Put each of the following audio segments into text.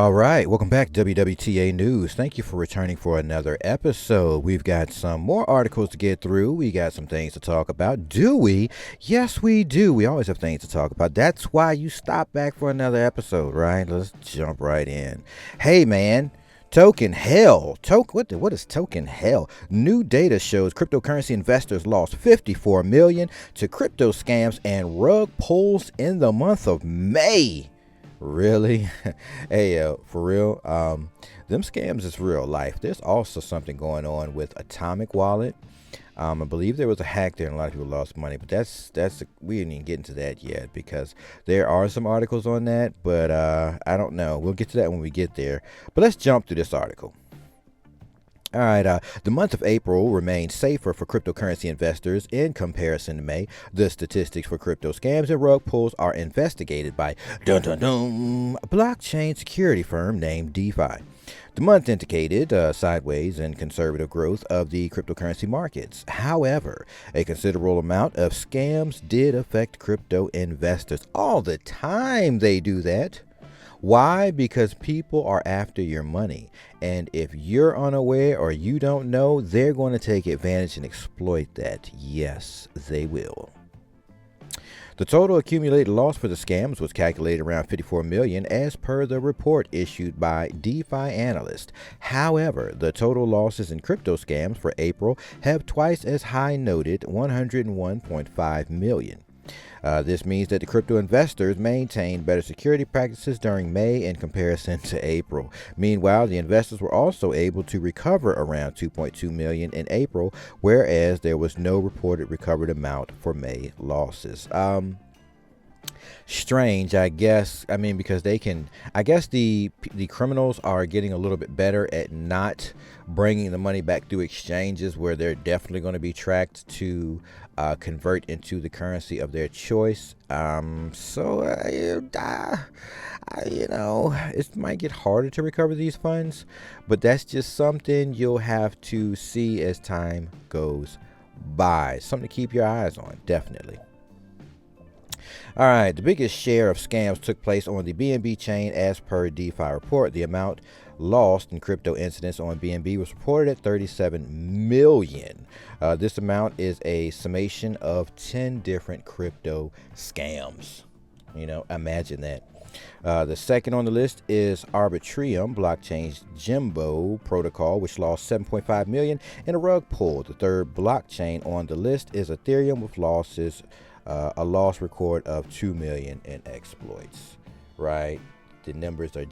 All right, welcome back, WWTA News. Thank you for returning for another episode. We've got some more articles to get through. We got some things to talk about. Do we? Yes, we do. We always have things to talk about. That's why you stop back for another episode, right? Let's jump right in. Hey, man. Token hell. What is token hell? New data shows cryptocurrency investors lost 54 million to crypto scams and rug pulls in the month of May. Really? Hey, for real, them scams is real life. There's also something going on with Atomic Wallet. I believe there was a hack there and a lot of people lost money, but we didn't even get into that yet because there are some articles on that, but I don't know. We'll get to that when we get there. But let's jump through this article. All right, the month of April remained safer for cryptocurrency investors in comparison to May. The statistics for crypto scams and rug pulls are investigated by blockchain security firm named DeFi. The month indicated sideways and conservative growth of the cryptocurrency markets. However, a considerable amount of scams did affect crypto investors. All the time they do that. Why? Because people are after your money. And if you're unaware or you don't know, they're going to take advantage and exploit that. Yes, they will. The total accumulated loss for the scams was calculated around 54 million as per the report issued by DeFi analyst. However, the total losses in crypto scams for April have twice as high, noted 101.5 million. This means that the crypto investors maintained better security practices during May in comparison to April. Meanwhile, the investors were also able to recover around 2.2 million in April, whereas there was no reported recovered amount for May losses. Strange, I guess. I mean, because I guess the criminals are getting a little bit better at not bringing the money back through exchanges where they're definitely going to be tracked to convert into the currency of their choice. It might get harder to recover these funds, but that's just something you'll have to see as time goes by. Something to keep your eyes on, definitely. All right, the biggest share of scams took place on the BNB chain as per DeFi report. The amount lost in crypto incidents on BNB was reported at 37 million. This amount is a summation of 10 different crypto scams. Imagine that. The second on the list is Arbitrium, blockchain's Jimbo protocol, which lost 7.5 million in a rug pull. The third blockchain on the list is Ethereum with losses. A loss record of 2 million in exploits, right? The numbers are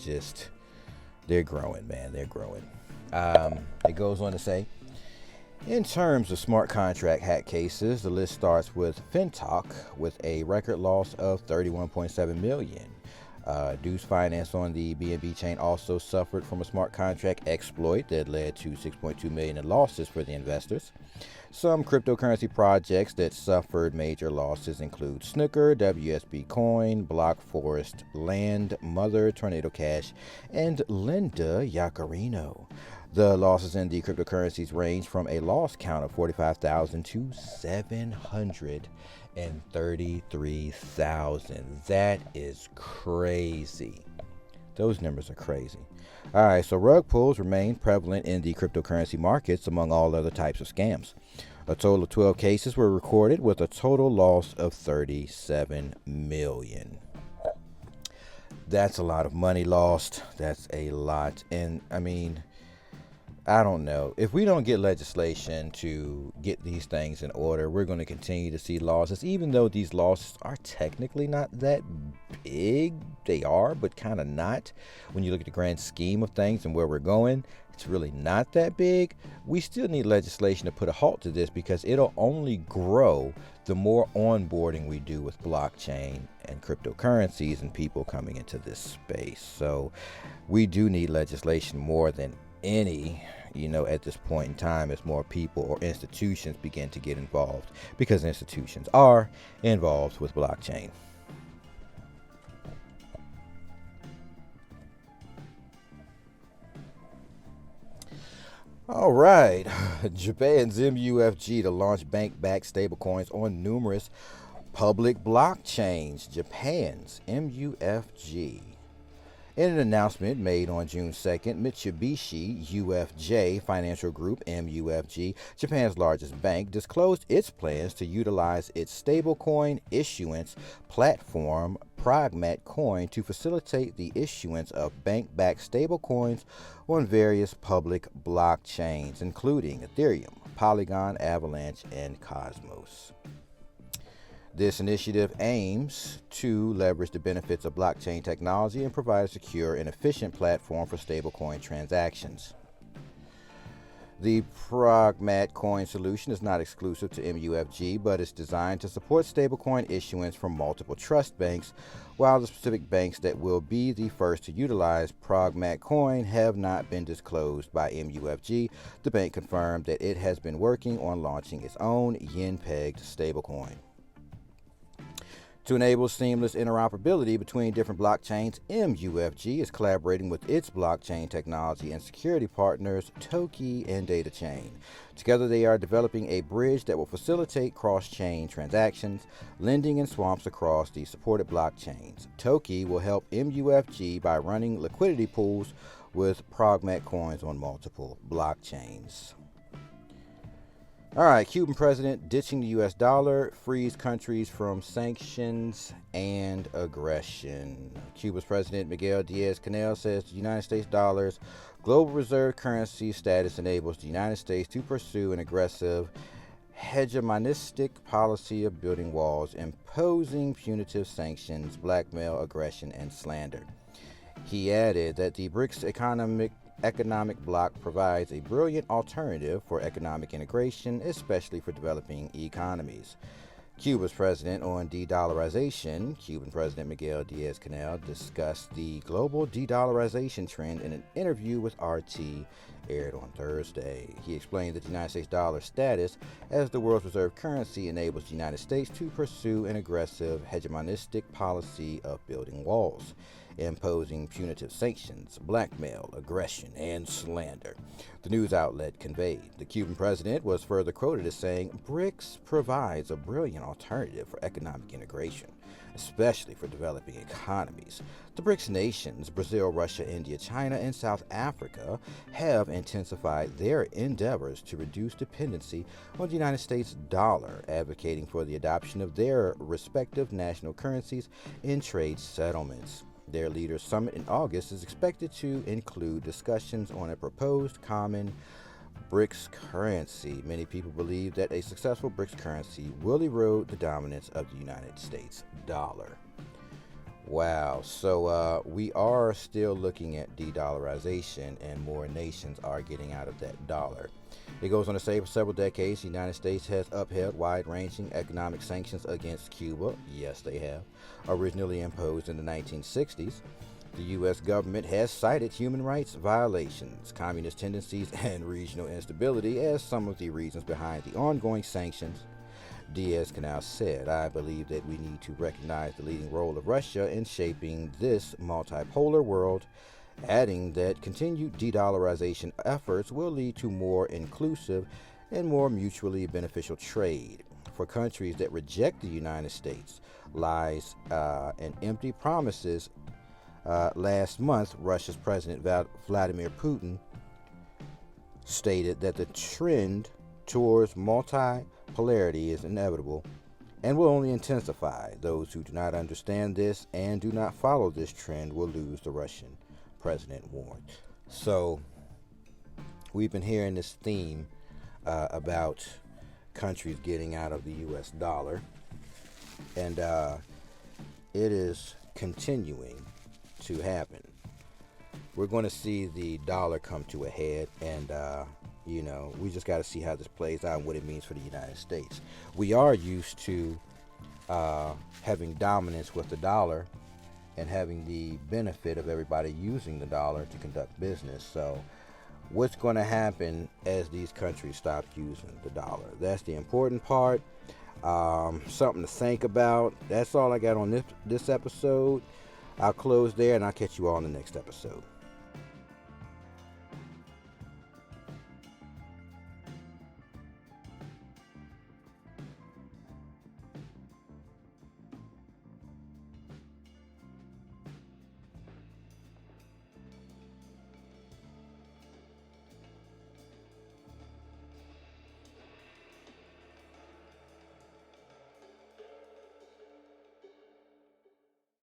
they're growing, man. They're growing. It goes on to say, in terms of smart contract hack cases, the list starts with FinTalk with a record loss of 31.7 million. Deuce Finance on the BNB chain also suffered from a smart contract exploit that led to 6.2 million in losses for the investors. Some cryptocurrency projects that suffered major losses include Snooker, WSB Coin, Block Forest, Land, Mother, Tornado Cash, and Linda Yacarino. The losses in the cryptocurrencies range from a loss count of 45,000 to 733,000. That is crazy. Those numbers are crazy. All right, so rug pulls remain prevalent in the cryptocurrency markets among all other types of scams. A total of 12 cases were recorded with a total loss of 37 million. That's a lot of money lost. That's a lot. And I mean, I don't know. If we don't get legislation to get these things in order, we're going to continue to see losses, even though these losses are technically not that big. They are, but kind of not. When you look at the grand scheme of things and where we're going, it's really not that big. We still need legislation to put a halt to this because it'll only grow the more onboarding we do with blockchain and cryptocurrencies and people coming into this space. So we do need legislation more than any, at this point in time, as more people or institutions begin to get involved, because institutions are involved with blockchain. All right, Japan's MUFG to launch bank-backed stablecoins on numerous public blockchains. Japan's MUFG. In an announcement made on June 2nd, Mitsubishi UFJ Financial Group, MUFG, Japan's largest bank, disclosed its plans to utilize its stablecoin issuance platform, Pragmat Coin, to facilitate the issuance of bank-backed stablecoins on various public blockchains, including Ethereum, Polygon, Avalanche, and Cosmos. This initiative aims to leverage the benefits of blockchain technology and provide a secure and efficient platform for stablecoin transactions. The Pragmat Coin solution is not exclusive to MUFG, but is designed to support stablecoin issuance from multiple trust banks, while the specific banks that will be the first to utilize Pragmat Coin have not been disclosed by MUFG. The bank confirmed that it has been working on launching its own yen-pegged stablecoin. To enable seamless interoperability between different blockchains, MUFG is collaborating with its blockchain technology and security partners, Toki and DataChain. Together, they are developing a bridge that will facilitate cross-chain transactions, lending, and swaps across the supported blockchains. Toki will help MUFG by running liquidity pools with Pragmat coins on multiple blockchains. All right, Cuban president ditching the U.S. dollar, frees countries from sanctions and aggression. Cuba's President Miguel Diaz-Canel says the United States dollar's global reserve currency status enables the United States to pursue an aggressive, hegemonistic policy of building walls, imposing punitive sanctions, blackmail, aggression, and slander. He added that the BRICS economic bloc provides a brilliant alternative for economic integration, especially for developing economies. Cuba's president on de-dollarization, Cuban President Miguel Diaz-Canel, discussed the global de-dollarization trend in an interview with RT aired on Thursday. He explained that the United States dollar's status as the world's reserve currency enables the United States to pursue an aggressive, hegemonistic policy of building walls, imposing punitive sanctions, blackmail, aggression, and slander, the news outlet conveyed. The Cuban president was further quoted as saying, BRICS provides a brilliant alternative for economic integration, especially for developing economies. The BRICS nations, Brazil, Russia, India, China, and South Africa, have intensified their endeavors to reduce dependency on the United States dollar, advocating for the adoption of their respective national currencies in trade settlements. Their leaders' summit in August is expected to include discussions on a proposed common BRICS currency. Many people believe that a successful BRICS currency will erode the dominance of the United States dollar. Wow, so we are still looking at de-dollarization, and more nations are getting out of that dollar. It goes on to say, for several decades, the United States has upheld wide-ranging economic sanctions against Cuba. Yes, they have. Originally imposed in the 1960s, the U.S. government has cited human rights violations, communist tendencies, and regional instability as some of the reasons behind the ongoing sanctions. Diaz-Canel said, I believe that we need to recognize the leading role of Russia in shaping this multipolar world, adding that continued de-dollarization efforts will lead to more inclusive and more mutually beneficial trade. For countries that reject the United States, lies and empty promises. Last month, Russia's President Vladimir Putin stated that the trend towards multipolarity is inevitable and will only intensify. Those who do not understand this and do not follow this trend will lose, the Russian president warned. So we've been hearing this theme about countries getting out of the U.S. dollar, and it is continuing to happen. We're going to see the dollar come to a head, and we just got to see how this plays out and what it means for the United States. We are used to having dominance with the dollar and having the benefit of everybody using the dollar to conduct business. So what's going to happen as these countries stop using the dollar? That's the important part. Something to think about. That's all I got on this episode. I'll close there, and I'll catch you all in the next episode.